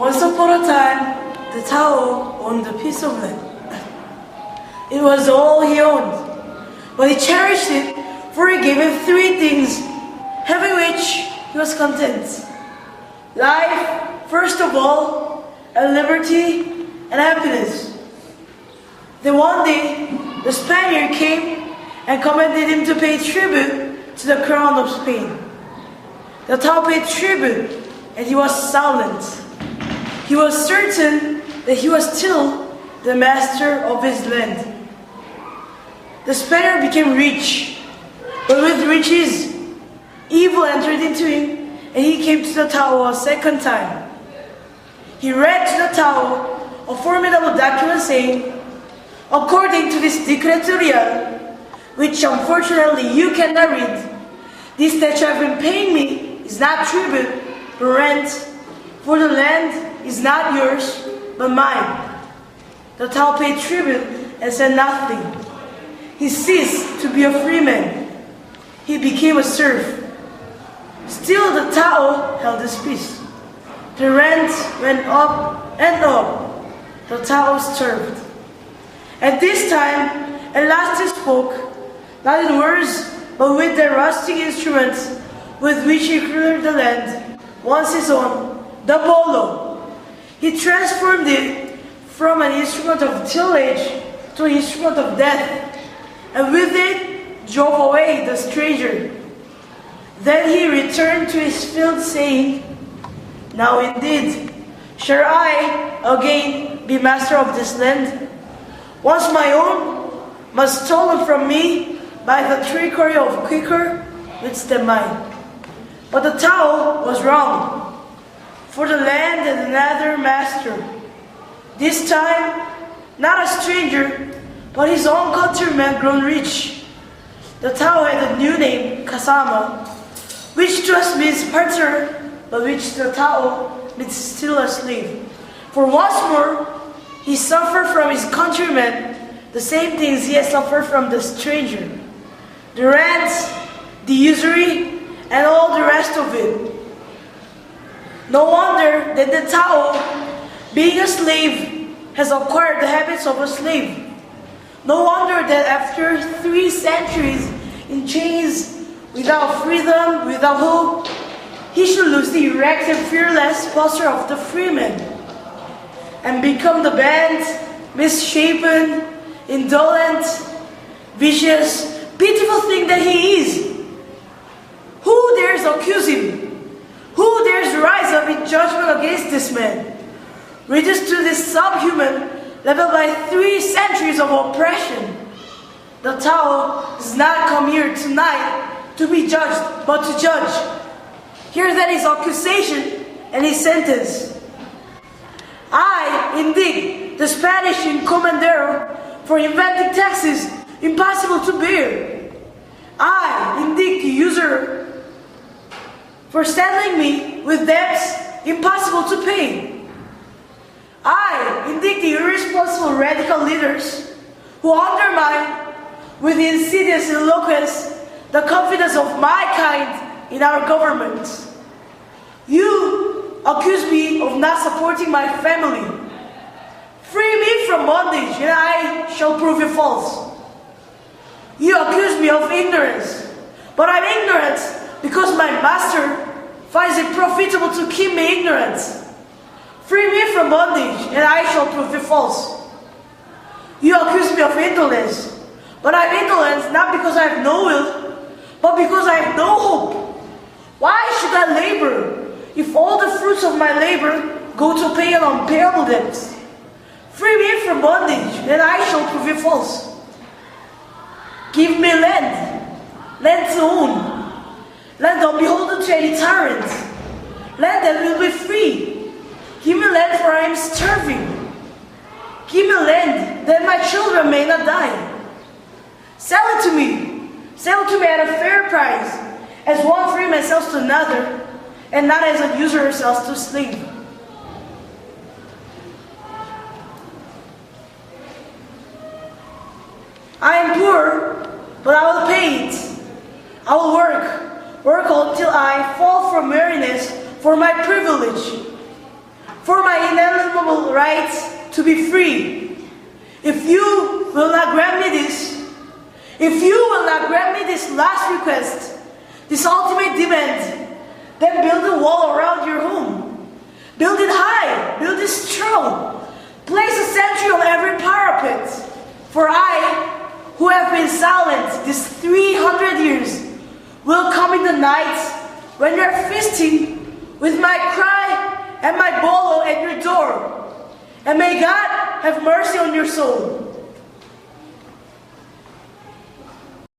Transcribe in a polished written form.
Once upon a time, the Tao owned a piece of land. It was all he owned, but he cherished it, for he gave him three things, having which he was content. Life, first of all, and liberty and happiness. Then one day, the Spaniard came and commanded him to pay tribute to the crown of Spain. The Tao paid tribute, and he was silent. He was certain that he was still the master of his land. The Spaniard became rich, but with riches, evil entered into him, and he came to the Tao a second time. He read to the Tao a formidable document saying, according to this Decreto Real, which unfortunately you cannot read, this that you have been paying me is not tribute, but rent, for the land is not yours, but mine. The Tao paid tribute and said nothing. He ceased to be a free man. He became a serf. Still the Tao held his peace. The rent went up and up. The Tao starved. At this time, at last he spoke, not in words, but with the rustic instruments with which he cleared the land, once his own, the bolo. He transformed it from an instrument of tillage to an instrument of death, and with it drove away the stranger. Then he returned to his field, saying, now indeed, shall I again be master of this land? Once my own, but stolen from me by the trickery of quicker, it's the mine. But the Tao was wrong, for the land had another master. This time, not a stranger, but his own countryman grown rich. The Tao had a new name, Kasama, which to us means partner, but which the Tao means still a slave. For once more, he suffered from his countrymen the same things he had suffered from the stranger. The rent, the usury, and all the rest of it. No wonder that the Tao, being a slave, has acquired the habits of a slave. No wonder that after 3 centuries in chains, without freedom, without hope, he should lose the erect and fearless posture of the freeman, and become the bent, misshapen, indolent, vicious, pitiful thing that he is. Who dares accuse him? Who dares rise up in judgment against this man, reduced to this subhuman level by 3 centuries of oppression? The Tao does not come here tonight to be judged, but to judge. Hear then his accusation and his sentence. I, indeed, the Spanish encomendero, for inventing taxes impossible to bear. I, indeed, the usurer, for saddling me with debts impossible to pay. I, indeed, the irresponsible radical leaders who undermine with insidious eloquence the confidence of my kind in our government. You accuse me of not supporting my family. Free me from bondage, and I shall prove you false. You accuse me of ignorance, but I'm ignorant because my master finds it profitable to keep me ignorant. Free me from bondage, and I shall prove you false. You accuse me of indolence, but I'm indolent not because I have no will, but because I have no hope. Why should I labor if all the fruits of my labor go to pay an unpayable debt? Free me from bondage, and I shall prove you false. Give me land, land to own, land unbeholden to any tyrant, land that will be free. Give me land, for I am starving. Give me land that my children may not die. Sell it to me. Sell it to me at a fair price, as one free man sells to another, and not as a usurer sells to a slave. I am poor, but I will pay it. I will work until I fall from weariness for my privilege. for my inalienable right to be free. If you will not grant me this, if you will not grant me this last request, this ultimate demand, then build a wall around your home. Build it high, build it strong. Place a sentry on every parapet. For I, who have been silent these 300 years, will come in the night when you are feasting with my cry and my bolo at your door. And may God have mercy on your soul.